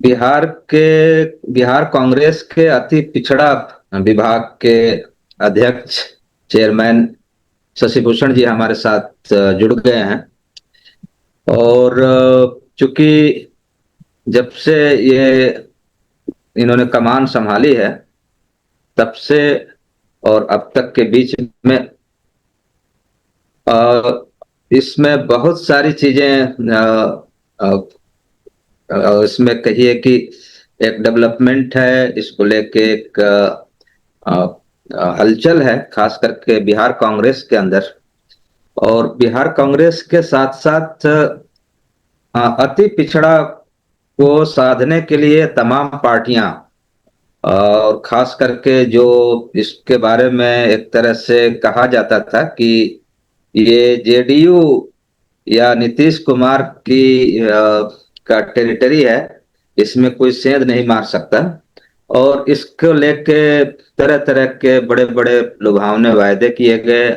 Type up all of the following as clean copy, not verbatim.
बिहार के बिहार कांग्रेस के अति पिछड़ा विभाग के अध्यक्ष चेयरमैन शशिभूषण जी हमारे साथ जुड़ गए हैं। और चूंकि जब से ये इन्होंने कमान संभाली है तब से और अब तक के बीच में इसमें बहुत सारी चीजें इसमें कहिए कि एक डेवलपमेंट है, इसको लेके एक हलचल है खास करके बिहार कांग्रेस के अंदर। और बिहार कांग्रेस के साथ साथ अति पिछड़ा को साधने के लिए तमाम पार्टियां और खास करके जो इसके बारे में एक तरह से कहा जाता था कि ये जेडीयू या नीतीश कुमार की का टेरिटरी है, इसमें कोई सेंध नहीं मार सकता। और इसको लेके तरह तरह के बड़े बड़े लुभावने वायदे किए गए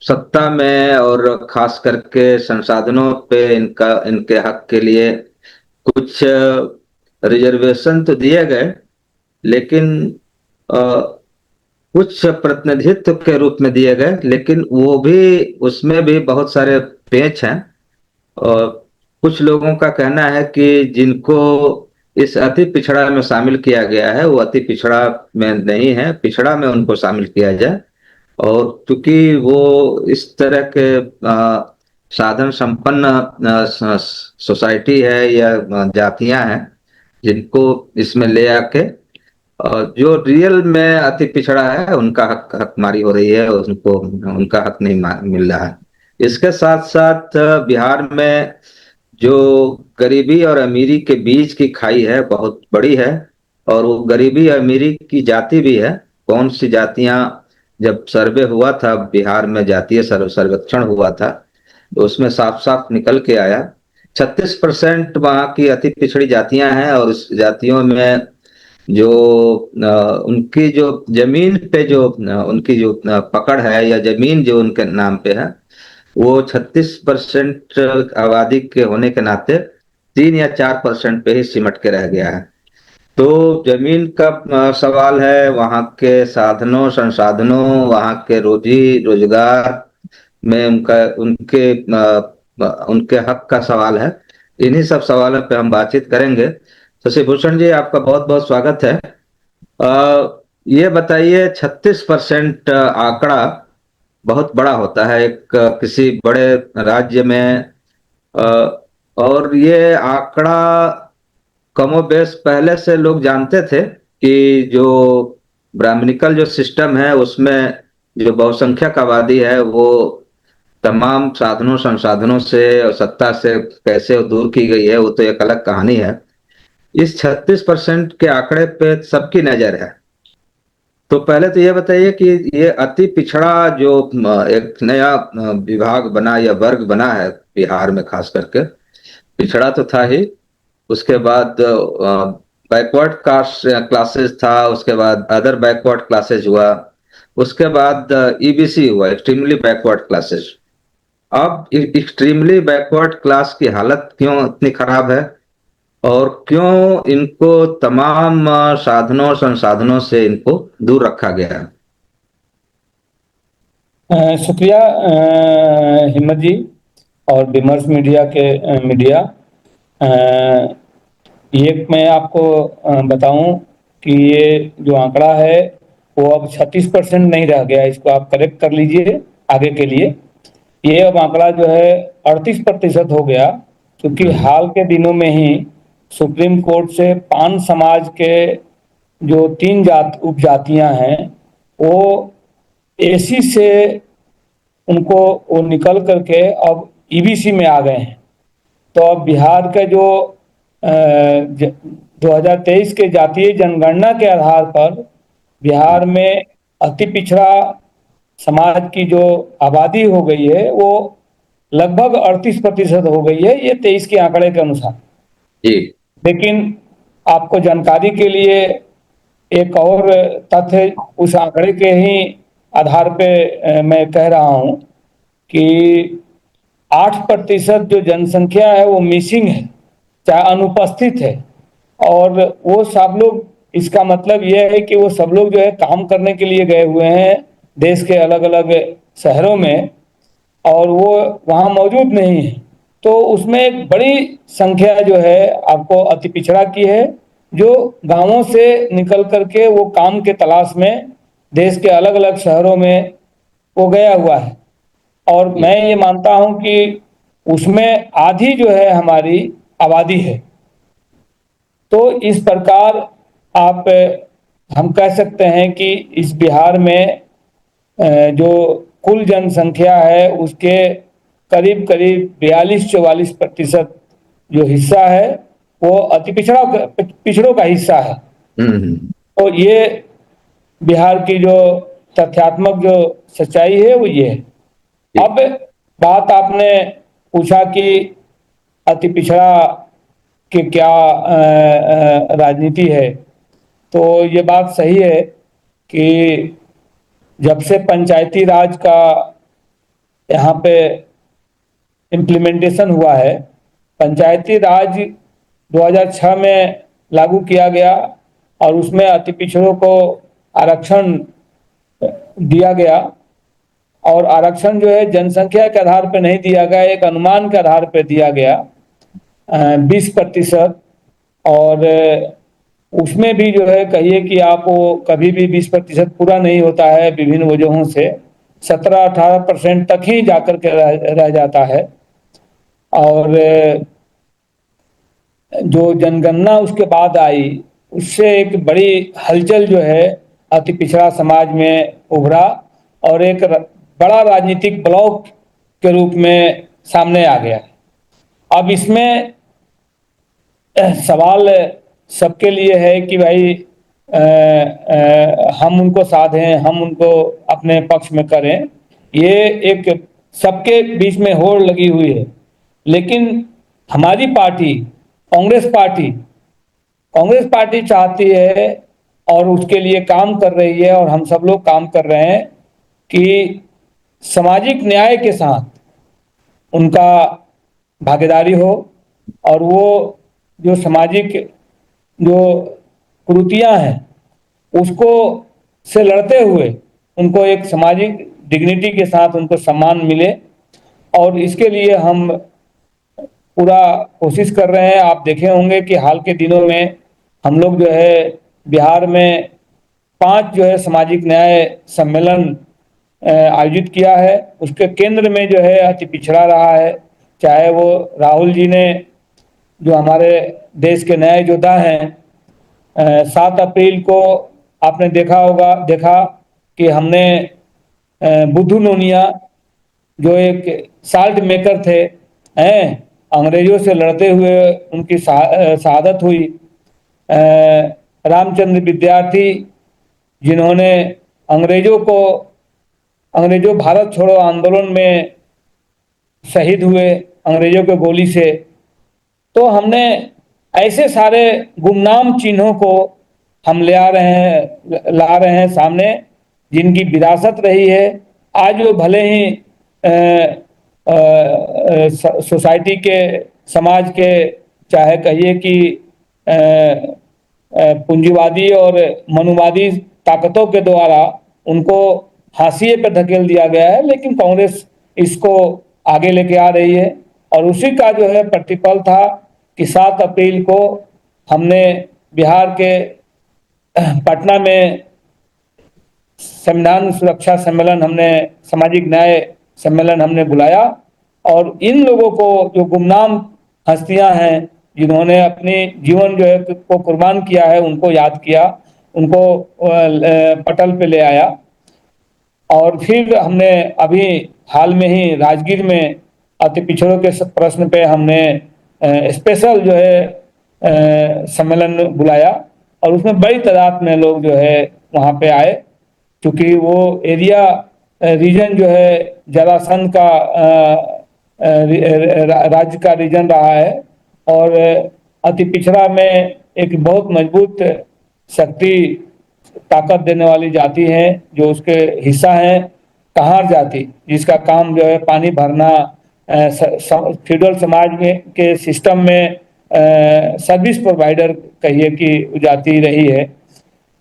सत्ता में, और खास करके संसाधनों पे इनका इनके हक के लिए कुछ रिजर्वेशन तो दिए गए, लेकिन कुछ प्रतिनिधित्व के रूप में दिए गए, लेकिन वो भी उसमें भी बहुत सारे पेच हैं। और कुछ लोगों का कहना है कि जिनको इस अति पिछड़ा में शामिल किया गया है वो अति पिछड़ा में नहीं है, पिछड़ा में उनको शामिल किया जाए। और क्योंकि वो इस तरह के साधन संपन्न सोसाइटी है या जातियां हैं जिनको इसमें ले आके जो रियल में अति पिछड़ा है उनका हकमारी हो रही है, उनको उनका हक नहीं मिल रहा है। इसके साथ साथ बिहार में जो गरीबी और अमीरी के बीच की खाई है बहुत बड़ी है। और वो गरीबी अमीरी की जाति भी है। कौन सी जातियां, जब सर्वे हुआ था बिहार में, जातीय सर्वेक्षण हुआ था, तो उसमें साफ साफ निकल के आया 36% वहाँ की अति पिछड़ी जातियां हैं। और इस जातियों में जो उनकी जो जमीन पे जो उनकी जो पकड़ है या जमीन जो उनके नाम पे है वो 36% आबादी के होने के नाते 3 या 4% पे ही सिमट के रह गया है। तो जमीन का सवाल है, वहाँ के साधनों संसाधनों, वहाँ के रोजी रोजगार में उनका उनके उनके हक का सवाल है। इन्हीं सब सवालों पे हम बातचीत करेंगे। शशिभूषण जी, आपका बहुत बहुत स्वागत है। ये बताइए, 36% आंकड़ा बहुत बड़ा होता है एक किसी बड़े राज्य में। अ, और ये आंकड़ा कमोबेश पहले से लोग जानते थे कि जो ब्राह्मणिकल जो सिस्टम है उसमें जो बहुसंख्यक आबादी है वो तमाम साधनों संसाधनों से और सत्ता से कैसे दूर की गई है वो तो एक अलग कहानी है। इस 36% के आंकड़े पे सबकी नजर है। तो पहले तो ये बताइए कि ये अति पिछड़ा जो एक नया विभाग बना या वर्ग बना है बिहार में, खास करके पिछड़ा तो था ही, उसके बाद बैकवर्ड कास्ट क्लासेस था, उसके बाद अदर बैकवर्ड क्लासेस हुआ, उसके बाद ईबीसी हुआ, एक्सट्रीमली बैकवर्ड क्लासेस। अब एक्सट्रीमली बैकवर्ड क्लास की हालत क्यों इतनी खराब है और क्यों इनको तमाम साधनों संसाधनों से इनको दूर रखा गया है? शुक्रिया हिम्मत जी और विमर्श मीडिया के मीडिया। ये मैं आपको बताऊं कि ये जो आंकड़ा है वो अब 36% नहीं रह गया, इसको आप करेक्ट कर लीजिए आगे के लिए। ये अब आंकड़ा जो है 38% हो गया, क्योंकि हाल के दिनों में ही सुप्रीम कोर्ट से पान समाज के जो 3 उपजातियां हैं वो एसी से उनको वो निकल करके अब ईबीसी में आ गए हैं। तो अब बिहार के जो 2023 के जातीय जनगणना के आधार पर बिहार में अति पिछड़ा समाज की जो आबादी हो गई है वो लगभग 38% हो गई है, ये 23 के आंकड़े के अनुसार जी। लेकिन आपको जानकारी के लिए एक और तथ्य उस आंकड़े के ही आधार पे मैं कह रहा हूं कि 8% जो जनसंख्या है वो मिसिंग है। चाहे अनुपस्थित है। और वो सब लोग, इसका मतलब ये है कि वो सब लोग जो है काम करने के लिए गए हुए हैं देश के अलग अलग शहरों में, और वो वहाँ मौजूद नहीं है। तो उसमें एक बड़ी संख्या जो है आपको अति पिछड़ा की है, जो गांवों से निकल करके वो काम के तलाश में देश के अलग अलग शहरों में वो गया हुआ है। और जी। मैं ये मानता हूं कि उसमें आधी जो है हमारी आबादी है। तो इस प्रकार आप हम कह सकते हैं कि इस बिहार में जो कुल जनसंख्या है उसके करीब करीब 42-44% जो हिस्सा है वो अति पिछड़ों का हिस्सा है। हम्म। तो ये बिहार की जो तथ्यात्मक जो सच्चाई है वो ये है। जी। अब बात आपने पूछा कि अति पिछड़ा की क्या राजनीति है। तो ये बात सही है कि जब से पंचायती राज का यहाँ पे इम्प्लीमेंटेशन हुआ है, पंचायती राज 2006 में लागू किया गया और उसमें अति पिछड़ों को आरक्षण दिया गया। और आरक्षण जो है जनसंख्या के आधार पर नहीं दिया गया, एक अनुमान के आधार पर दिया गया 20%। और उसमें भी जो है कहिए कि आप वो कभी भी 20% पूरा नहीं होता है विभिन्न वजहों से, 17-18% तक ही जाकर के रह जाता है। और जो जनगणना उसके बाद आई उससे एक बड़ी हलचल जो है अति पिछड़ा समाज में उभरा और एक बड़ा राजनीतिक ब्लॉक के रूप में सामने आ गया। अब इसमें सवाल सबके लिए है कि भाई हम उनको साधें, हम उनको अपने पक्ष में करें। ये एक सबके बीच में होड़ लगी हुई है। लेकिन हमारी पार्टी कांग्रेस पार्टी चाहती है और उसके लिए काम कर रही है, और हम सब लोग काम कर रहे हैं कि सामाजिक न्याय के साथ उनका भागीदारी हो, और वो जो सामाजिक जो कुरीतियां हैं उसको से लड़ते हुए उनको एक सामाजिक डिग्निटी के साथ उनको सम्मान मिले। और इसके लिए हम पूरा कोशिश कर रहे हैं। आप देखे होंगे कि हाल के दिनों में हम लोग जो है बिहार में 5 जो है सामाजिक न्याय सम्मेलन आयोजित किया है। उसके केंद्र में जो है अति पिछड़ा रहा है। चाहे वो राहुल जी ने, जो हमारे देश के न्याय योद्धा हैं, 7 अप्रैल को आपने देखा कि हमने बुद्धू नोनिया जो एक साल्ट मेकर थे, हैं, अंग्रेजों से लड़ते हुए उनकी शहादत हुई। रामचंद्र विद्यार्थी जिन्होंने अंग्रेजों भारत छोड़ो आंदोलन में शहीद हुए अंग्रेजों के गोली से। तो हमने ऐसे सारे गुमनाम चिन्हों को हम ला रहे हैं सामने, जिनकी विरासत रही है। आज वो भले ही सोसाइटी के, समाज के, चाहे कहिए कि पूंजीवादी और मनुवादी ताकतों के द्वारा उनको हाशिए पर धकेल दिया गया है, लेकिन कांग्रेस इसको आगे लेके आ रही है। और उसी का जो है प्रतिफल था कि 7 अप्रैल को हमने बिहार के पटना में संविधान सुरक्षा सम्मेलन, हमने सामाजिक न्याय सम्मेलन हमने बुलाया। और इन लोगों को, जो गुमनाम हस्तियां हैं जिन्होंने अपने जीवन जो है को कुर्बान किया है, उनको याद किया, उनको पटल पे ले आया। और फिर हमने अभी हाल में ही राजगीर में अति पिछड़ों के प्रश्न पे हमने स्पेशल जो है सम्मेलन बुलाया, और उसमें बड़ी तादाद में लोग जो है वहाँ पे आए, क्योंकि वो एरिया रीजन जो है जरासंध का राज्य का रीजन रहा है। और अति पिछड़ा में एक बहुत मजबूत शक्ति, ताकत देने वाली जाति है जो उसके हिस्सा है कहार जाति, जिसका काम जो है पानी भरना, फ्यूडल समाज में के सिस्टम में सर्विस प्रोवाइडर कहिए कि जाति रही है,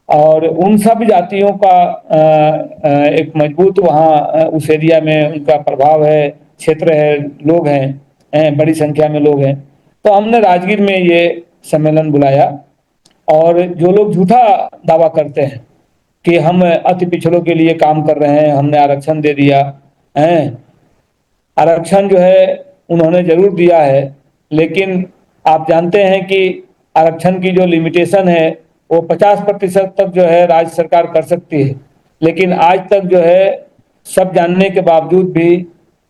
और उन सब जातियों का एक मजबूत वहाँ उस एरिया में उनका प्रभाव है, क्षेत्र है, लोग हैं, बड़ी संख्या में लोग हैं। तो हमने राजगीर में ये सम्मेलन बुलाया, और जो लोग झूठा दावा करते हैं कि हम अति पिछड़ों के लिए काम कर रहे हैं, हमने आरक्षण दे दिया है, आरक्षण जो है उन्होंने जरूर दिया है, लेकिन आप जानते हैं कि आरक्षण की जो लिमिटेशन है वो 50% तक जो है राज्य सरकार कर सकती है, लेकिन आज तक जो है सब जानने के बावजूद भी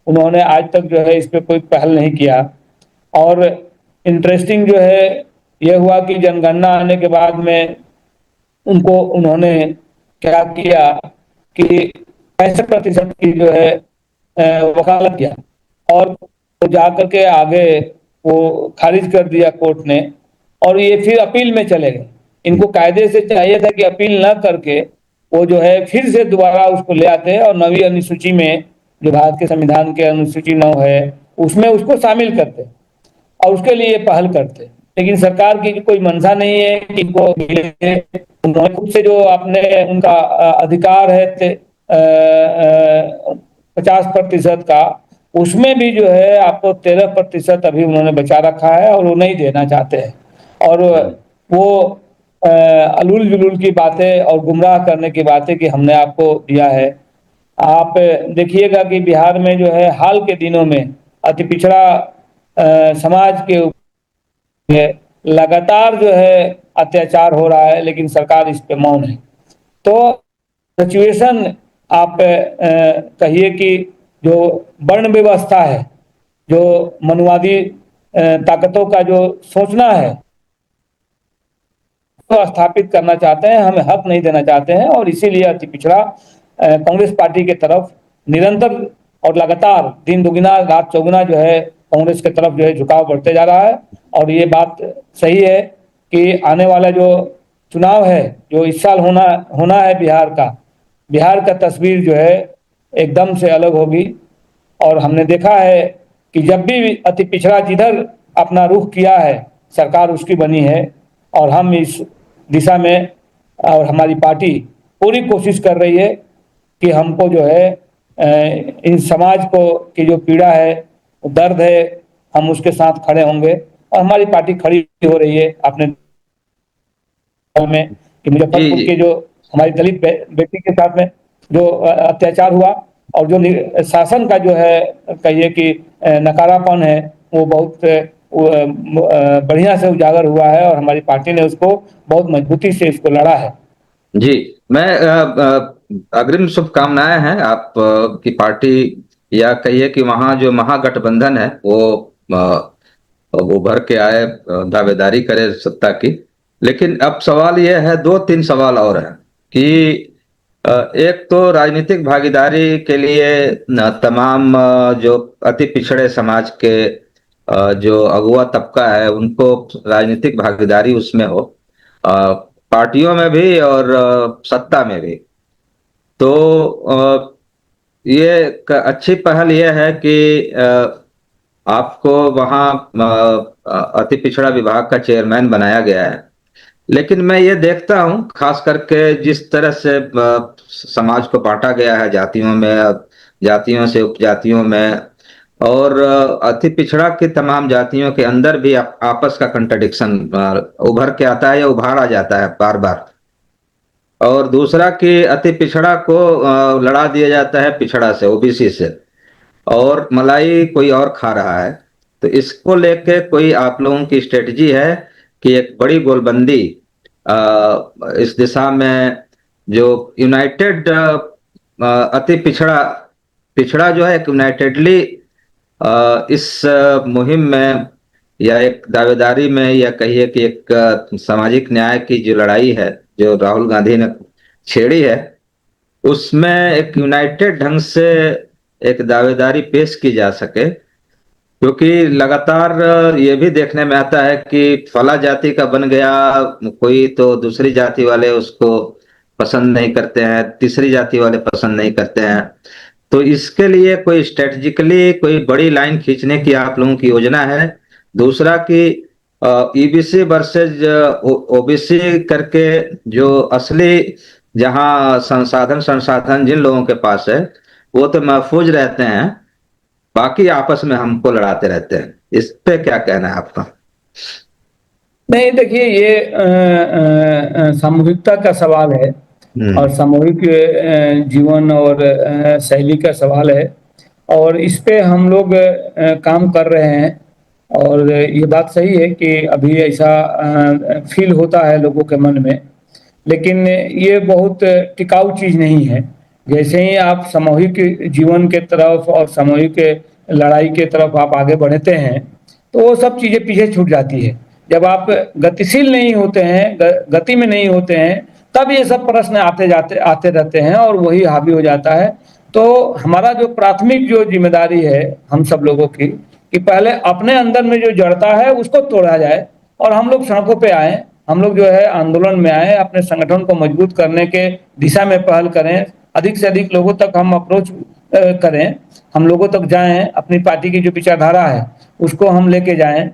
उन्होंने आज तक जो है इस पर कोई पहल नहीं किया। और इंटरेस्टिंग जो है ये हुआ कि जनगणना आने के बाद में उन्होंने क्या किया कि 65% की जो है वकालत किया, और वो जा करके आगे वो खारिज कर दिया कोर्ट ने, और ये फिर अपील में चले गए। इनको कायदे से चाहिए था कि अपील न करके वो जो है फिर से दोबारा उसको ले आते और नवी अनुसूची में, जो भारत के संविधान के अनुसूची 9 है, उसमें उसको शामिल करते और उसके लिए पहल करते। लेकिन सरकार की कोई मंशा नहीं है कि इनको मिले। उन्होंने खुद से जो अपने उनका अधिकार है 50% का, उसमें भी जो है आपको 13% अभी उन्होंने बचा रखा है और वो नहीं देना चाहते हैं। और वो अलूल जुलूल की बातें और गुमराह करने की बातें कि हमने आपको दिया है। आप देखिएगा कि बिहार में जो है हाल के दिनों में अति पिछड़ा समाज के लगातार जो है अत्याचार हो रहा है, लेकिन सरकार इस पे मौन है। तो सिचुएशन आप कहिए कि जो वर्ण व्यवस्था है, जो मनुवादी ताकतों का जो सोचना है तो स्थापित करना चाहते हैं, हमें हक नहीं देना चाहते हैं, और इसीलिए अति पिछड़ा कांग्रेस पार्टी के तरफ निरंतर और लगातार दिन दुगुना रात चौगुना जो है कांग्रेस के तरफ जो है झुकाव बढ़ते जा रहा है। और ये बात सही है कि आने वाला जो चुनाव है, जो इस साल होना है बिहार का तस्वीर जो है एकदम से अलग होगी। और हमने देखा है कि जब भी अति पिछड़ा जिधर अपना रुख किया है, सरकार उसकी बनी है, और हम इस दिशा में और हमारी पार्टी पूरी कोशिश कर रही है कि हमको जो है इन समाज को की जो पीड़ा है, दर्द है, हम उसके साथ खड़े होंगे, और हमारी पार्टी खड़ी हो रही है अपने में कि मुजफ्फरपुर के जो हमारी दलित बेटी के साथ में जो अत्याचार हुआ, और जो शासन का जो है कहिए कि नकारापन है, वो बहुत बढ़िया से उजागर हुआ है, और हमारी पार्टी ने उसको बहुत मजबूती से इसको लड़ा है। जी, मैं अग्रिम शुभकामनाएं हैं आप की पार्टी, या कहिए कि वहां जो महागठबंधन है वो उभर के आए, दावेदारी करे सत्ता की। लेकिन अब सवाल यह है, दो तीन सवाल और हैं कि एक तो राजनीतिक भागीदारी के लिए तमाम जो अति पिछड़े समाज के जो अगुआ तबका है उनको राजनीतिक भागीदारी उसमें हो, पार्टियों में भी और सत्ता में भी। तो ये एक अच्छी पहल ये है कि आपको वहाँ अति पिछड़ा विभाग का चेयरमैन बनाया गया है। लेकिन मैं ये देखता हूँ खास करके जिस तरह से समाज को बांटा गया है जातियों में, जातियों से उपजातियों में, और अति पिछड़ा की तमाम जातियों के अंदर भी आपस का कंट्रडिक्शन उभर के आता है या उभार आ जाता है बार बार। और दूसरा कि अति पिछड़ा को लड़ा दिया जाता है पिछड़ा से, ओबीसी से, और मलाई कोई और खा रहा है। तो इसको लेके कोई आप लोगों की स्ट्रेटजी है कि एक बड़ी गोलबंदी इस दिशा में, जो यूनाइटेड अति पिछड़ा पिछड़ा जो है एक यूनाइटेडली इस मुहिम में या एक दावेदारी में, या कहिए कि एक सामाजिक न्याय की जो लड़ाई है जो राहुल गांधी ने छेड़ी है, उसमें एक यूनाइटेड ढंग से एक दावेदारी पेश की जा सके। क्योंकि लगातार ये भी देखने में आता है कि फला जाति का बन गया कोई तो दूसरी जाति वाले उसको पसंद नहीं करते हैं, तीसरी जाति वाले पसंद नहीं करते हैं। तो इसके लिए कोई स्ट्रेटेजिकली कोई बड़ी लाइन खींचने की आप लोगों की योजना है? दूसरा कि ईबीसी वर्सेज ओबीसी करके, जो असली जहां संसाधन संसाधन जिन लोगों के पास है वो तो महफूज रहते हैं, बाकी आपस में हमको लड़ाते रहते हैं। इस पे क्या कहना है आपका? नहीं, देखिए, ये सामूहिकता का सवाल है और हम्म। सामूहिक जीवन और शैली का सवाल है, और इस पे हम लोग काम कर रहे हैं। और ये बात सही है कि अभी ऐसा फील होता है लोगों के मन में, लेकिन ये बहुत टिकाऊ चीज नहीं है। जैसे ही आप सामूहिक जीवन के तरफ और सामूहिक लड़ाई के तरफ आप आगे बढ़ते हैं, तो वो सब चीजें पीछे छूट जाती है। जब आप गतिशील नहीं होते हैं, गति में नहीं होते हैं, तब ये सब प्रश्न आते रहते हैं और वही हावी हो जाता है। तो हमारा जो प्राथमिक जो जिम्मेदारी है हम सब लोगों की, कि पहले अपने अंदर में जो जड़ता है उसको तोड़ा जाए और हम लोग सड़कों पे आए, हम लोग जो है आंदोलन में आए, अपने संगठन को मजबूत करने के दिशा में पहल करें, अधिक से अधिक लोगों तक हम अप्रोच करें, हम लोगों तक जाएं, अपनी पार्टी की जो विचारधारा है उसको हम लेके जाएं,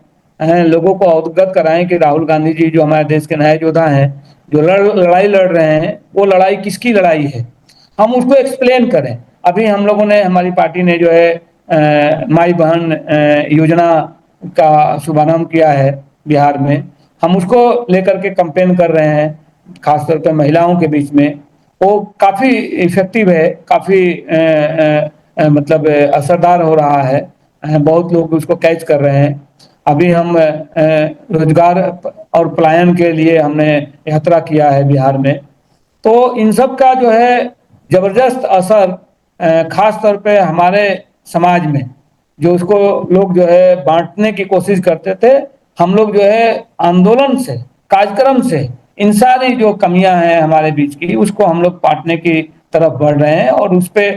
लोगों को अवगत कराएं कि राहुल गांधी जी जो हमारे देश के न्याय योद्धा हैं, जो लड़ाई लड़ रहे हैं, वो लड़ाई किसकी लड़ाई है, हम उसको एक्सप्लेन करें। अभी हम लोगों ने, हमारी पार्टी ने जो है माई बहन योजना का शुभारंभ किया है बिहार में, हम उसको लेकर के कैंपेन कर रहे हैं, खासतौर पर महिलाओं के बीच में। वो काफ़ी इफेक्टिव है, काफ़ी मतलब असरदार हो रहा है, बहुत लोग उसको कैच कर रहे हैं। अभी हम रोजगार और पलायन के लिए हमने यात्रा किया है बिहार में। तो इन सब का जो है जबरदस्त असर खास तौर पे हमारे समाज में, जो उसको लोग जो है बांटने की कोशिश करते थे, हम लोग जो है आंदोलन से, कार्यक्रम से, इन सारी जो कमियां हैं हमारे बीच की, उसको हम लोग बांटने की तरफ बढ़ रहे हैं और उस पे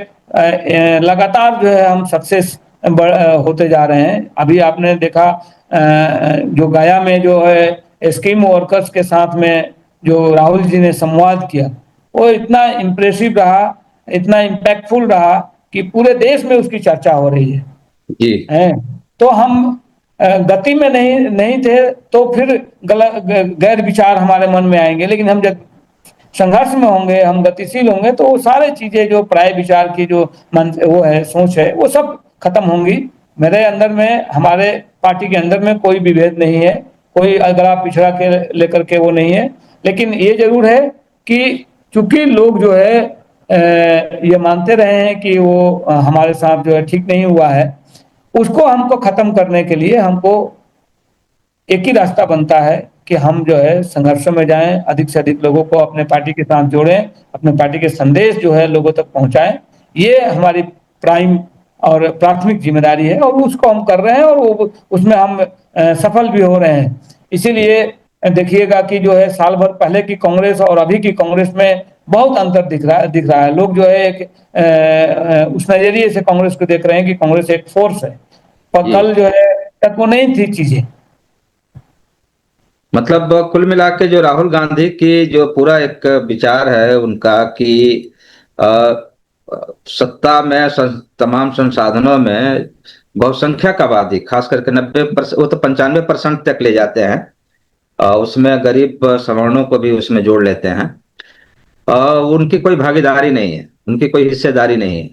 लगातार जो है हम सक्सेस होते जा रहे हैं। अभी आपने देखा जो गया में जो है स्कीम वर्कर्स के साथ में जो राहुल जी ने संवाद किया, वो इतना इम्प्रेसिव रहा, इतना इम्पैक्टफुल रहा कि पूरे देश में उसकी चर्चा हो रही जी। है। तो हम गति में नहीं नहीं थे, तो फिर गैर विचार हमारे मन में आएंगे, लेकिन हम जब संघर्ष में होंगे, हम गतिशील होंगे, तो वो सारे चीजें जो प्राय विचार की जो मन वो है, सोच है, वो सब खत्म होंगी। मेरे अंदर में, हमारे पार्टी के अंदर में कोई विभेद नहीं है, कोई अगला पिछड़ा के लेकर के वो नहीं है। लेकिन ये जरूर है कि चूंकि लोग जो है ये मानते रहे हैं कि वो हमारे साथ जो है ठीक नहीं हुआ है, उसको हमको खत्म करने के लिए हमको एक ही रास्ता बनता है कि हम जो है संघर्षों में जाएं, अधिक से अधिक लोगों को अपने पार्टी के साथ जोड़ें, अपने पार्टी के संदेश जो है लोगों तक पहुंचाएं। ये हमारी प्राइम और प्राथमिक जिम्मेदारी है और उसको हम कर रहे हैं और वो उसमें हम सफल भी हो रहे हैं। इसीलिए देखिएगा कि जो है साल भर पहले की कांग्रेस और अभी की कांग्रेस में बहुत अंतर दिख रहा है। लोग जो है एक उस नजरिए से कांग्रेस को देख रहे हैं कि कांग्रेस एक फोर्स है, पर जी, कल जो है तक वो नहीं थी चीजें। मतलब कुल मिला के जो राहुल गांधी की जो पूरा एक विचार है उनका कि अ, सत्ता में तमाम संसाधनों में बहुसंख्यक आबादी, खास करके 90%, वो तो 95% तक ले जाते हैं, उसमें गरीब सवर्णों को भी उसमें जोड़ लेते हैं। उनकी कोई भागीदारी नहीं है, उनकी कोई हिस्सेदारी नहीं है।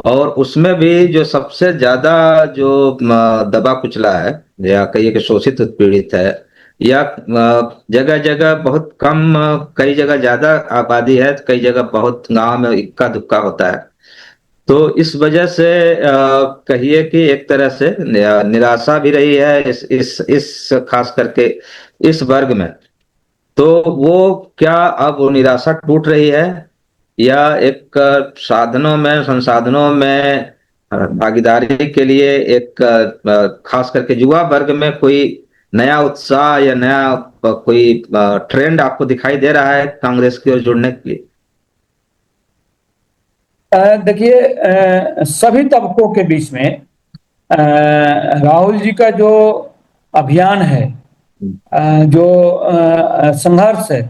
और उसमें भी जो सबसे ज्यादा जो दबा कुचला है, या कहिए कि शोषित उत्पीड़ित है, या जगह जगह बहुत कम, कई जगह ज्यादा आबादी है, कई जगह बहुत गांव में इक्का दुक्का होता है। तो इस वजह से कहिए कि एक तरह से निराशा भी रही है इस खास करके इस वर्ग में। तो वो क्या अब वो निराशा टूट रही है, या एक साधनों में संसाधनों में भागीदारी के लिए एक खास करके युवा वर्ग में कोई नया उत्साह या नया कोई ट्रेंड आपको दिखाई दे रहा है कांग्रेस की ओर जुड़ने के लिए? देखिए, सभी तबकों के बीच में राहुल जी का जो अभियान है, जो संघर्ष है,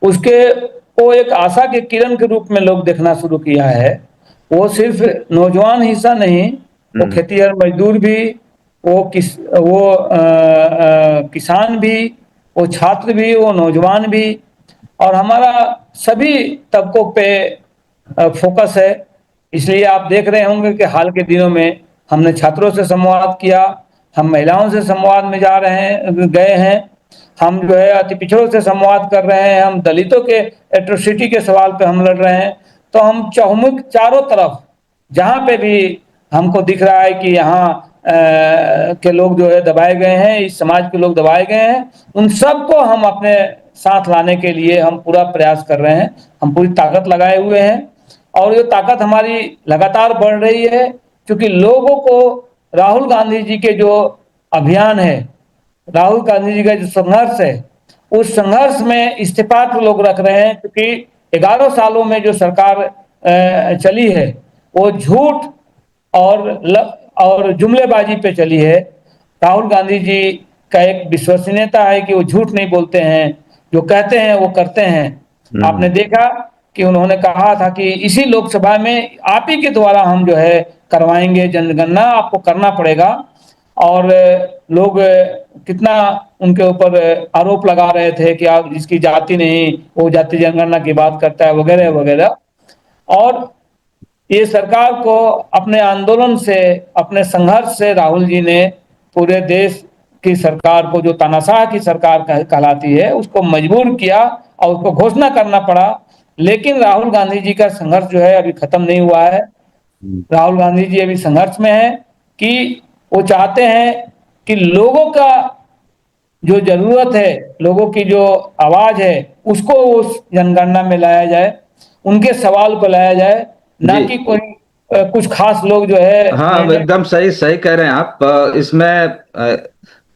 उसके वो एक आशा के किरण के रूप में लोग देखना शुरू किया है। वो सिर्फ नौजवान हिस्सा नहीं, वो हम्म। खेतीहर मजदूर भी, वो किसान भी, वो छात्र भी, वो नौजवान भी, और हमारा सभी तबकों पे फोकस है। इसलिए आप देख रहे होंगे कि हाल के दिनों में हमने छात्रों से संवाद किया, हम महिलाओं से संवाद में जा रहे हैं, गए हैं, हम जो है अति पिछड़ों से संवाद कर रहे हैं, हम दलितों के एट्रोसिटी के सवाल पे हम लड़ रहे हैं। तो हम चहुमुख चारों तरफ जहाँ पे भी हमको दिख रहा है कि यहाँ के लोग जो है दबाए गए हैं, इस समाज के लोग दबाए गए हैं, उन सबको हम अपने साथ लाने के लिए हम पूरा प्रयास कर रहे हैं, हम पूरी ताकत लगाए हुए हैं। और ये ताकत हमारी लगातार बढ़ रही है, क्योंकि लोगों को राहुल गांधी जी के जो अभियान है, राहुल गांधी जी का जो संघर्ष है, उस संघर्ष में इस्तेफाक लोग रख रहे हैं, क्योंकि 11 सालों में जो सरकार चली है वो झूठ और जुमलेबाजी पे चली है। राहुल गांधी जी का एक विश्वसनीयता है कि वो झूठ नहीं बोलते हैं, जो कहते हैं वो करते हैं। आपने देखा कि उन्होंने कहा था कि इसी लोकसभा में आप ही के द्वारा हम जो है करवाएंगे जनगणना, आपको करना पड़ेगा। और लोग कितना उनके ऊपर आरोप लगा रहे थे कि आप इसकी जाति नहीं, वो जाति जनगणना की बात करता है, वगैरह वगैरह। और ये सरकार को अपने आंदोलन से, अपने संघर्ष से राहुल जी ने पूरे देश की सरकार को, जो तानाशाह की सरकार कहलाती है, उसको मजबूर किया और उसको घोषणा करना पड़ा। लेकिन राहुल गांधी जी का संघर्ष जो है अभी खत्म नहीं हुआ है। राहुल गांधी जी अभी संघर्ष में है कि वो चाहते हैं कि लोगों का जो जरूरत है, लोगों की जो आवाज है, उसको उस जनगणना में लाया जाए, उनके सवाल को लाया जाए, ना जी कि कोई कुछ खास लोग जो है हाँ, निर्णय। एकदम सही सही कह रहे हैं आप। इसमें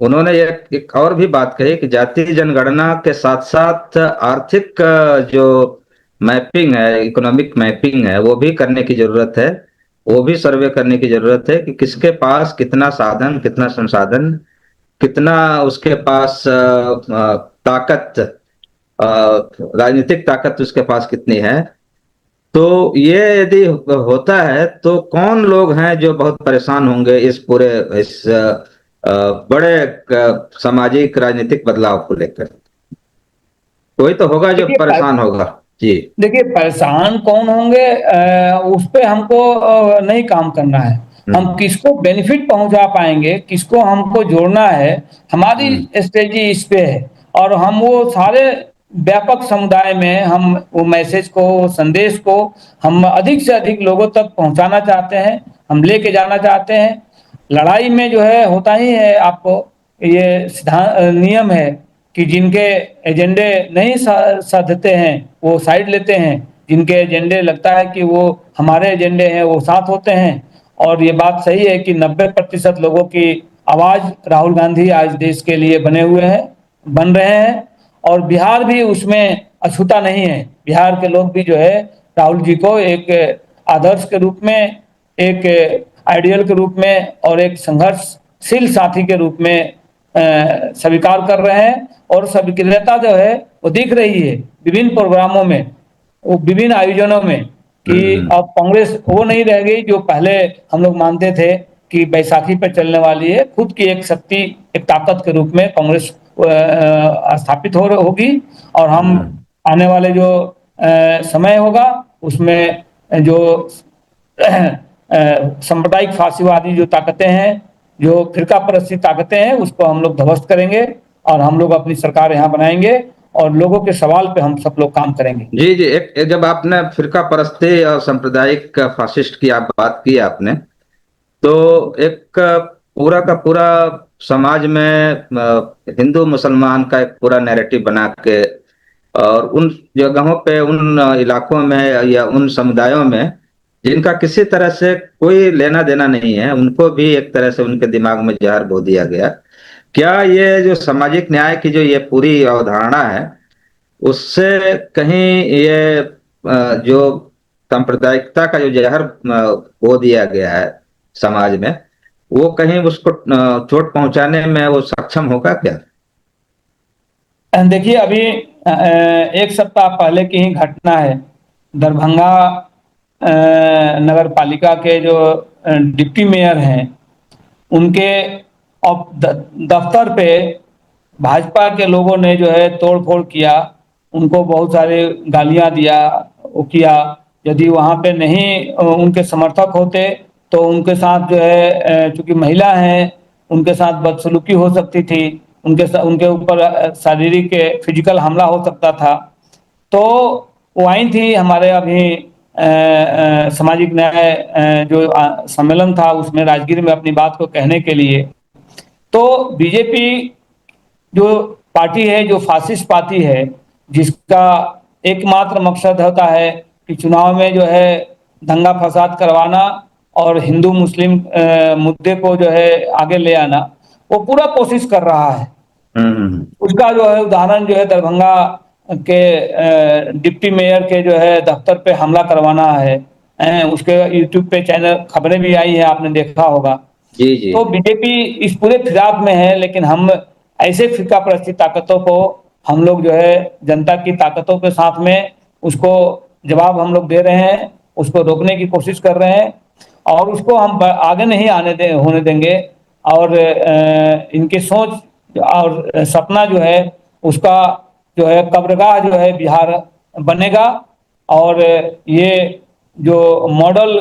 उन्होंने एक और भी बात कही कि जातीय जनगणना के साथ साथ आर्थिक जो मैपिंग है, इकोनॉमिक मैपिंग है, वो भी करने की जरूरत है। वो भी सर्वे करने की जरूरत है कि किसके पास कितना साधन, कितना संसाधन, कितना उसके पास ताकत, राजनीतिक ताकत उसके पास कितनी है। तो ये यदि होता है तो कौन लोग हैं जो बहुत परेशान होंगे इस पूरे, इस बड़े सामाजिक राजनीतिक बदलाव को लेकर। कोई तो होगा जो देखिए परेशान होगा। जी। देखिए परेशान कौन होंगे, उस पे हमको नहीं काम करना है। हम हम्म। किसको बेनिफिट पहुंचा पाएंगे, किसको हमको जोड़ना है, हमारी हम्म। स्ट्रेटजी इस पे है। और हम वो सारे व्यापक समुदाय में हम वो मैसेज को, वो संदेश को हम अधिक से अधिक लोगों तक पहुंचाना चाहते हैं, हम लेके जाना चाहते हैं। लड़ाई में जो है होता ही है, आपको ये सिद्धांत नियम है कि जिनके एजेंडे नहीं साधते हैं वो साइड लेते हैं, जिनके एजेंडे लगता है कि वो हमारे एजेंडे हैं वो साथ होते हैं। और ये बात सही है कि 90% लोगों की आवाज राहुल गांधी आज देश के लिए बने हुए हैं, बन रहे हैं। और बिहार भी उसमें अछूता नहीं है। बिहार के लोग भी जो है राहुल जी को एक आदर्श के रूप में, एक आइडियल के रूप में और एक संघर्षशील साथी के रूप में स्वीकार कर रहे हैं। और स्वीकृतता जो है वो दिख रही है विभिन्न प्रोग्रामों में, वो विभिन्न आयोजनों में, कि हम्म। अब कांग्रेस वो नहीं रह गई जो पहले हम लोग मानते थे कि बैसाखी पर चलने वाली है। खुद की एक शक्ति, एक ताकत के रूप में कांग्रेस स्थापित होगी। और हम हम्म। आने वाले जो समय होगा उसमें जो सांप्रदायिक फांसीवादी जो ताकतें हैं, जो फिरका परस्ती ताकतें हैं, उसको हम लोग ध्वस्त करेंगे और हम लोग अपनी सरकार यहाँ बनाएंगे और लोगों के सवाल पे हम सब लोग काम करेंगे। जी जी, एक जब आपने फिरका परस्ती और सांप्रदायिक फाशिस्ट की आप बात की आपने, तो एक पूरा का पूरा समाज में हिंदू मुसलमान का एक पूरा नैरेटिव बना के, और उन जगहों पे, उन इलाकों में या उन समुदायों में जिनका किसी तरह से कोई लेना देना नहीं है, उनको भी एक तरह से उनके दिमाग में जहर बो दिया गया। क्या ये जो सामाजिक न्याय की जो ये पूरी अवधारणा है, उससे कहीं ये जो सांप्रदायिकता का जो जहर बो दिया गया है समाज में, वो कहीं उसको चोट पहुंचाने में वो सक्षम होगा क्या? देखिए अभी एक सप्ताह पहले की ही घटना है। दरभंगा नगर पालिका के जो डिप्टी मेयर हैं, उनके दफ्तर पे भाजपा के लोगों ने जो है तोड़ फोड़ किया, उनको बहुत सारे गालियां दिया, वो किया। यदि वहां पे नहीं उनके समर्थक होते तो उनके साथ जो है चूंकि महिला हैं, उनके साथ बदसलूकी हो सकती थी, उनके ऊपर शारीरिक फिजिकल हमला हो सकता था। तो वो आई थी हमारे अभी सामाजिक न्याय जो सम्मेलन था उसमें राजगीर में अपनी बात को कहने के लिए। तो बीजेपी जो पार्टी है, जो फासिस्ट पार्टी है, जिसका एकमात्र मकसद होता है कि चुनाव में जो है दंगा फसाद करवाना और हिंदू मुस्लिम मुद्दे को जो है आगे ले आना, वो पूरा कोशिश कर रहा है। उसका जो है उदाहरण जो है दरभंगा के डिप्टी मेयर के जो है दफ्तर पे हमला करवाना है। उसके यूट्यूब पे चैनल खबरें भी आई है, आपने देखा होगा। जी जी। तो बीजेपी इस पूरे फिराक में है, लेकिन हम ऐसे फिरका प्रस्ती ताकतों को, हम लोग जो है जनता की ताकतों के साथ में उसको जवाब हम लोग दे रहे हैं, उसको रोकने की कोशिश कर रहे हैं और उसको हम आगे नहीं होने देंगे। और इनकी सोच और सपना जो है उसका जो है कब्रगाह जो है बिहार बनेगा। और ये जो मॉडल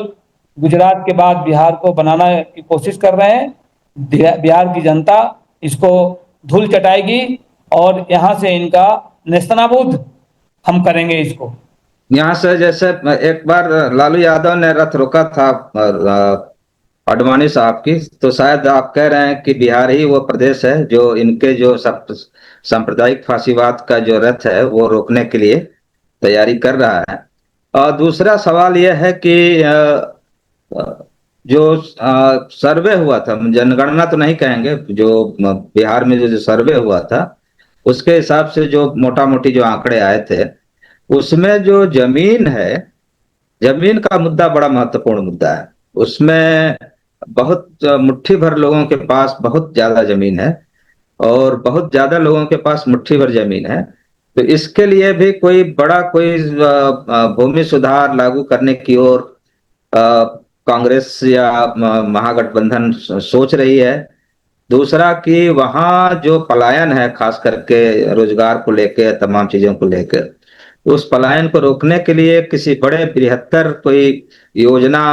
गुजरात के बाद बिहार को बनाना की कोशिश कर रहे हैं, बिहार की जनता इसको धूल चटाएगी और यहाँ से इनका नेस्तनाबूद हम करेंगे इसको। यहाँ से जैसे एक बार लालू यादव ने रथ रोका था आडवाणी साहब की, तो शायद आप कह रहे हैं कि बिहार ही वो प्रदेश है जो इनके जो सांप्रदायिक फांसीवाद का जो रथ है वो रोकने के लिए तैयारी कर रहा है। और दूसरा सवाल यह है कि जो सर्वे हुआ था, जनगणना तो नहीं कहेंगे, जो बिहार में जो सर्वे हुआ था उसके हिसाब से जो मोटा मोटी जो आंकड़े आए थे, उसमें जो जमीन है, जमीन का मुद्दा बड़ा महत्वपूर्ण मुद्दा है। उसमें बहुत मुट्ठी भर लोगों के पास बहुत ज्यादा जमीन है और बहुत ज्यादा लोगों के पास मुट्ठी भर जमीन है। तो इसके लिए भी कोई बड़ा कोई भूमि सुधार लागू करने की ओर कांग्रेस या महागठबंधन सोच रही है। दूसरा कि वहाँ जो पलायन है, खास करके रोजगार को लेकर, तमाम चीजों को लेकर, तो उस पलायन को रोकने के लिए किसी बड़े बृहत्तर कोई योजना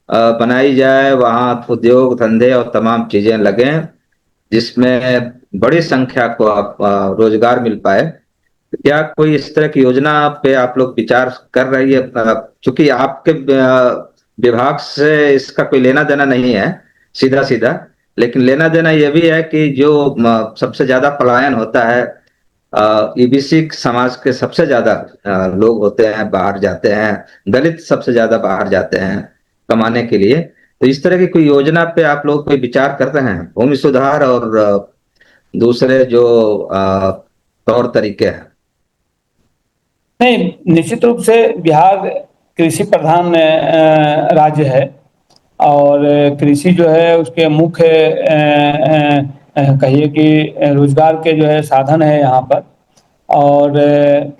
बनाई जाए, वहाँ उद्योग धंधे और तमाम चीजें लगें जिसमें बड़ी संख्या को रोजगार मिल पाए। क्या कोई इस तरह की योजना पे आप लोग विचार कर रही है? चूंकि आपके विभाग से इसका कोई लेना देना नहीं है सीधा सीधा, लेकिन लेना देना यह भी है कि जो सबसे ज्यादा पलायन होता है, ईबीसी समाज के सबसे ज्यादा लोग होते हैं, बाहर जाते हैं, दलित सबसे ज्यादा बाहर जाते हैं कमाने के लिए। तो इस तरह की कोई योजना पे आप लोग कोई विचार कर रहे हैं, भूमि सुधार और दूसरे जो तौर तरीके हैं? नहीं, निश्चित रूप से बिहार कृषि प्रधान राज्य है और कृषि जो है उसके मुख्य कहिए कि रोजगार के जो है साधन है यहाँ पर। और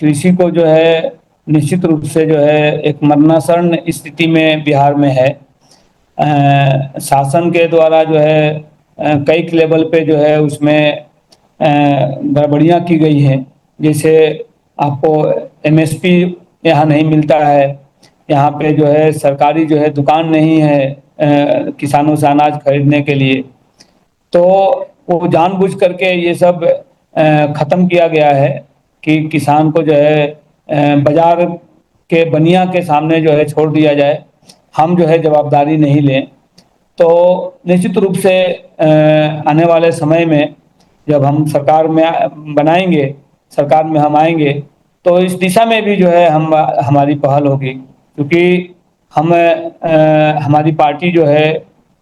कृषि को जो है निश्चित रूप से जो है एक मरणासन्न स्थिति में बिहार में है। शासन के द्वारा जो है कई लेवल पे जो है उसमें गड़बड़ियाँ की गई हैं। जैसे आपको एमएसपी यहाँ नहीं मिलता है, यहाँ पे जो है सरकारी जो है दुकान नहीं है किसानों से अनाज खरीदने के लिए। तो वो जानबूझ करके ये सब खत्म किया गया है कि किसान को जो है बाजार के बनिया के सामने जो है छोड़ दिया जाए, हम जो है जवाबदारी नहीं लें। तो निश्चित रूप से आने वाले समय में जब हम सरकार में बनाएंगे, सरकार में हम आएंगे, तो इस दिशा में भी जो है हमारी पहल होगी। क्योंकि हम हमारी पार्टी जो है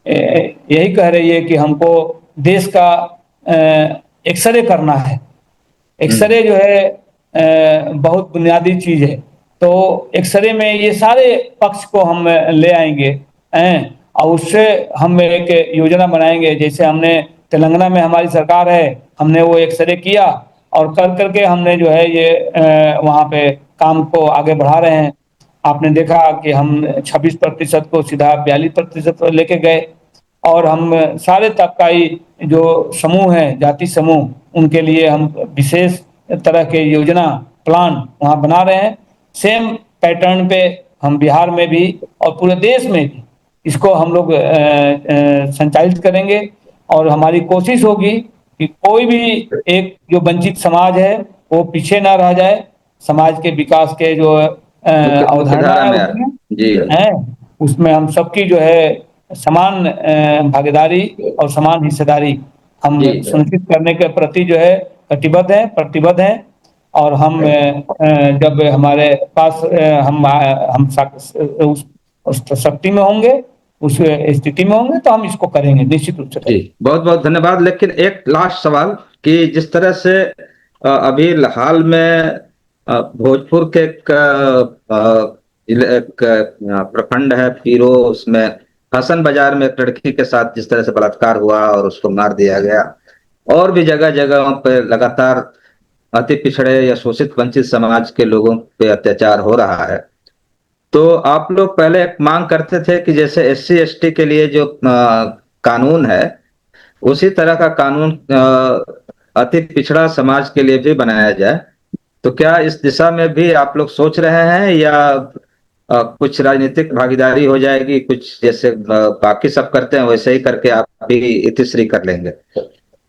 यही कह रही है कि हमको देश का एक्सरे करना है। एक्सरे जो है बहुत बुनियादी चीज है। तो एक्सरे में ये सारे पक्ष को हम ले आएंगे और उससे हम एक योजना बनाएंगे। जैसे हमने तेलंगाना में हमारी सरकार है, हमने वो एक्सरे किया और कर करके हमने जो है ये वहाँ पे काम को आगे बढ़ा रहे हैं। आपने देखा कि हम 26% को सीधा 42% लेके गए और हम सारे तबकाई जो समूह हैं, जाति समूह, उनके लिए हम विशेष तरह के योजना प्लान वहाँ बना रहे हैं। सेम पैटर्न पे हम बिहार में भी और पूरे देश में भी इसको हम लोग संचालित करेंगे और हमारी कोशिश होगी कि कोई भी एक जो वंचित समाज है वो पीछे ना रह जाए। समाज के विकास के जो मुख्य मुख्य अवधारणा धारा है में आ उसमें रहा। जी है, उसमें हम सबकी जो है समान भागीदारी और समान हिस्सेदारी हम जी सुनिश्चित करने के प्रति जो है कटिबद्ध हैं, प्रतिबद्ध हैं। और हम जब हमारे पास उस शक्ति में होंगे, उस स्थिति में होंगे तो हम इसको करेंगे, निश्चित रूप से जी, करेंगे। बहुत बहुत धन्यवाद। लेकिन एक लास्ट सवाल कि जिस तरह से अभी हाल में भोजपुर के एक प्रखंड है पीरो, उसमें हसन बाजार में एक लड़की के साथ जिस तरह से बलात्कार हुआ और उसको मार दिया गया, और भी जगह जगहों पे लगातार अति पिछड़े या शोषित वंचित समाज के लोगों पे अत्याचार हो रहा है। तो आप लोग पहले एक मांग करते थे कि जैसे एससी एसटी के लिए जो कानून है, उसी तरह का कानून अति पिछड़ा समाज के लिए भी बनाया जाए। तो क्या इस दिशा में भी आप लोग सोच रहे हैं, या कुछ राजनीतिक भागीदारी हो जाएगी, कुछ जैसे बाकी सब करते हैं वैसे ही करके आप भी इतिश्री कर लेंगे?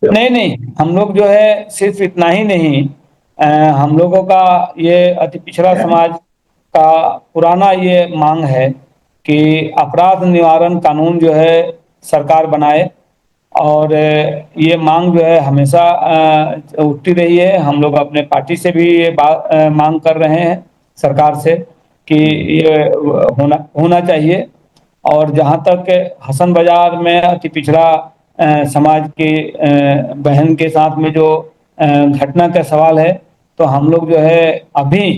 नहीं नहीं, हम लोग जो है सिर्फ इतना ही नहीं, हम लोगों का ये अति पिछड़ा समाज का पुराना ये मांग है कि अपराध निवारण कानून जो है सरकार बनाए। और ये मांग जो है हमेशा उठती रही है। हम लोग अपने पार्टी से भी ये मांग कर रहे हैं सरकार से कि ये होना चाहिए। और जहाँ तक हसन बाजार में अति पिछड़ा समाज के बहन के साथ में जो घटना का सवाल है, तो हम लोग जो है अभी,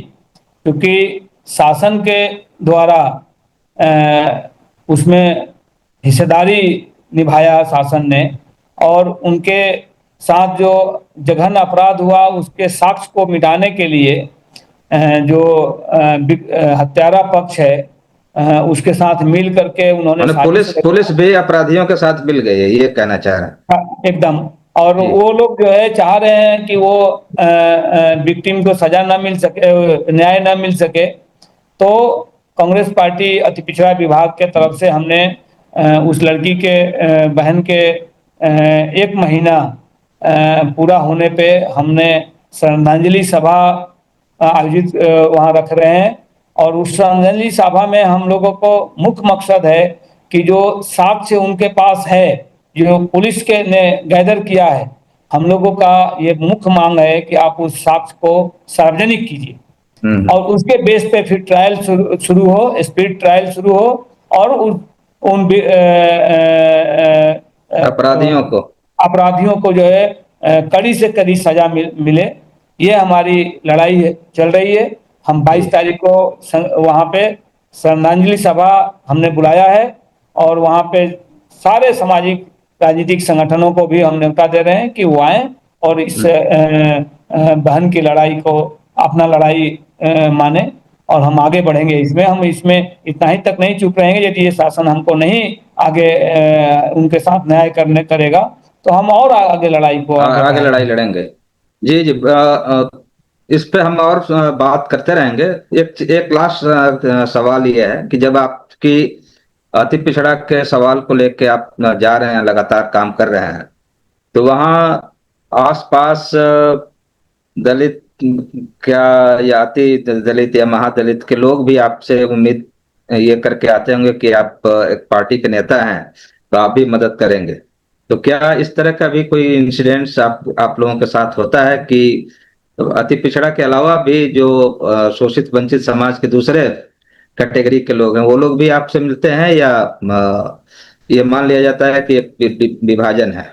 क्योंकि शासन के द्वारा उसमें हिस्सेदारी निभाया शासन ने, और उनके साथ जो जघन्य अपराध हुआ उसके साक्ष्य को मिटाने के लिए जो हत्यारा पक्ष है उसके साथ मिल करके उन्होंने माने साजिश पुलिस पुलिस भी अपराधियों के साथ मिल गई है, ये कहना चाह रहे हैं? एकदम। और जी वो लोग जो है चाह रहे हैं कि वो विक्टिम को सजा ना मिल सके, न्याय ना मिल सके। तो कांग्रेस पार्टी अति पिछड़ा विभाग के तरफ से हमने उस लड़की के बहन के 1 महीना पूरा होने पे हमने श्रद्धांजलि सभा आयोजित वहाँ रख रहे हैं। और उस श्रद्धांजलि सभा में हम लोगों को मुख्य मकसद है कि जो साक्ष्य उनके पास है, जो पुलिस के ने गैदर किया है, हम लोगों का ये मुख्य मांग है कि आप उस साक्ष्य को सार्वजनिक कीजिए और उसके बेस पे फिर ट्रायल शुरू हो, स्पीड ट्रायल शुरू हो, और उन अपराधियों को अपराधियों को जो है कड़ी से कड़ी सजा मिले। ये हमारी लड़ाई चल रही है। हम 22 तारीख को वहाँ पे श्रद्धांजलि सभा हमने बुलाया है, और वहाँ पे सारे सामाजिक राजनीतिक संगठनों को भी हम न्योता दे रहे हैं कि वो आए और इस बहन की लड़ाई को अपना लड़ाई माने, और हम आगे बढ़ेंगे इसमें। हम इसमें इतना ही तक नहीं चुप रहेंगे। यदि ये शासन हमको नहीं आगे उनके साथ न्याय करेगा तो हम और आगे लड़ाई को आगे आगे लड़ाई बढ़ाएंगे। लड़ेंगे। जी जी, इस पे हम और बात करते रहेंगे। एक एक लास्ट सवाल ये है कि जब आपकी अति पिछड़ा के सवाल को लेके आप जा रहे हैं, लगातार काम कर रहे हैं, तो वहाँ आसपास दलित क्या, या अति दलित या महादलित के लोग भी आपसे उम्मीद ये करके आते होंगे कि आप एक पार्टी के नेता हैं तो आप भी मदद करेंगे। तो क्या इस तरह का भी कोई इंसिडेंट्स आप लोगों के साथ होता है कि अति पिछड़ा के अलावा भी जो शोषित वंचित समाज के दूसरे कैटेगरी के लोग हैं, वो लोग भी आपसे मिलते हैं, या ये मान लिया जाता है कि एक विभाजन है?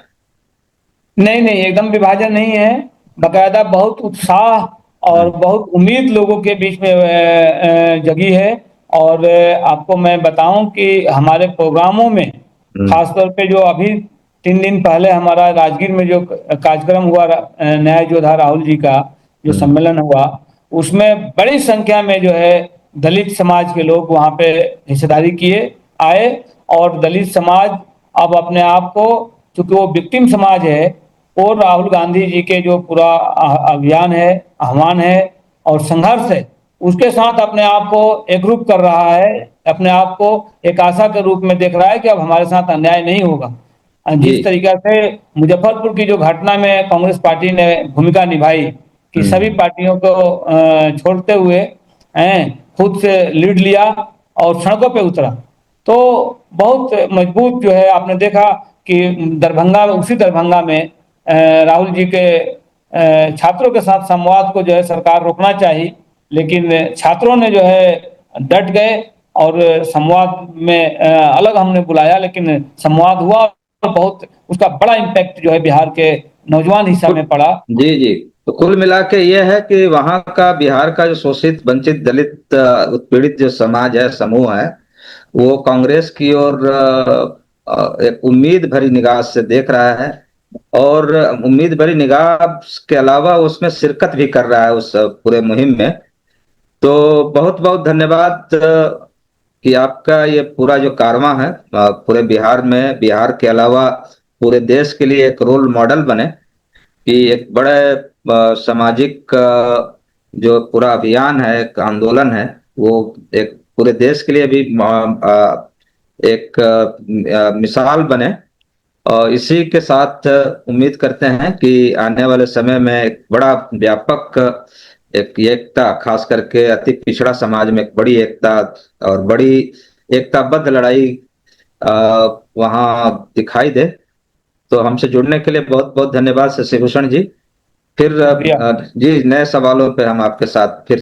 नहीं नहीं, एकदम विभाजन नहीं है। बकायदा बहुत उत्साह और बहुत उम्मीद लोगों के बीच में जगी है। और आपको मैं बताऊं कि हमारे प्रोग्रामों में खासतौर पे जो अभी 3 दिन पहले हमारा राजगीर में जो कार्यक्रम हुआ, न्याय योद्धा राहुल जी का जो सम्मेलन हुआ, उसमें बड़ी संख्या में जो है दलित समाज के लोग वहाँ पे हिस्सेदारी किए आए। और दलित समाज अब अपने आप को, चूंकि वो विक्टिम समाज है, वो राहुल गांधी जी के जो पूरा अभियान है, आह्वान है और संघर्ष है, उसके साथ अपने आप को एकरूप कर रहा है, अपने आप को एक आशा के रूप में देख रहा है कि अब हमारे साथ अन्याय नहीं होगा। जी। जिस तरीका से मुजफ्फरपुर की जो घटना में कांग्रेस पार्टी ने भूमिका निभाई कि सभी हम्म। पार्टियों को छोड़ते हुए खुद से लीड लिया और सड़कों पे उतरा, तो बहुत मजबूत जो है आपने देखा कि दरभंगा, उसी दरभंगा में राहुल जी के छात्रों के साथ संवाद को जो है सरकार रोकना चाहिए, लेकिन छात्रों ने जो है डट गए और संवाद में अलग हमने बुलाया, लेकिन संवाद हुआ और बहुत उसका बड़ा इम्पैक्ट जो है बिहार के नौजवान हिस्सा में पड़ा। जी जी। तो कुल मिला के ये है कि वहाँ का, बिहार का जो शोषित, वंचित, दलित, उत्पीड़ित जो समाज है, समूह है, वो कांग्रेस की ओर एक उम्मीद भरी निगाह से देख रहा है। और उम्मीद भरी निगाह के अलावा उसमें शिरकत भी कर रहा है उस पूरे मुहिम में। तो बहुत बहुत धन्यवाद कि आपका ये पूरा जो कारवां है पूरे बिहार में, बिहार के अलावा पूरे देश के लिए एक रोल मॉडल बने, कि एक बड़े सामाजिक जो पूरा अभियान है, एक आंदोलन है, वो एक पूरे देश के लिए भी एक मिसाल बने। और इसी के साथ उम्मीद करते हैं कि आने वाले समय में एक बड़ा व्यापक एक एकता, खास करके अति पिछड़ा समाज में एक बड़ी एकता और बड़ी एकताबद्ध लड़ाई वहाँ दिखाई दे। तो हमसे जुड़ने के लिए बहुत बहुत धन्यवाद शशिभूषण जी। फिर शुक्रिया। जी, नए सवालों पे हम आपके साथ फिर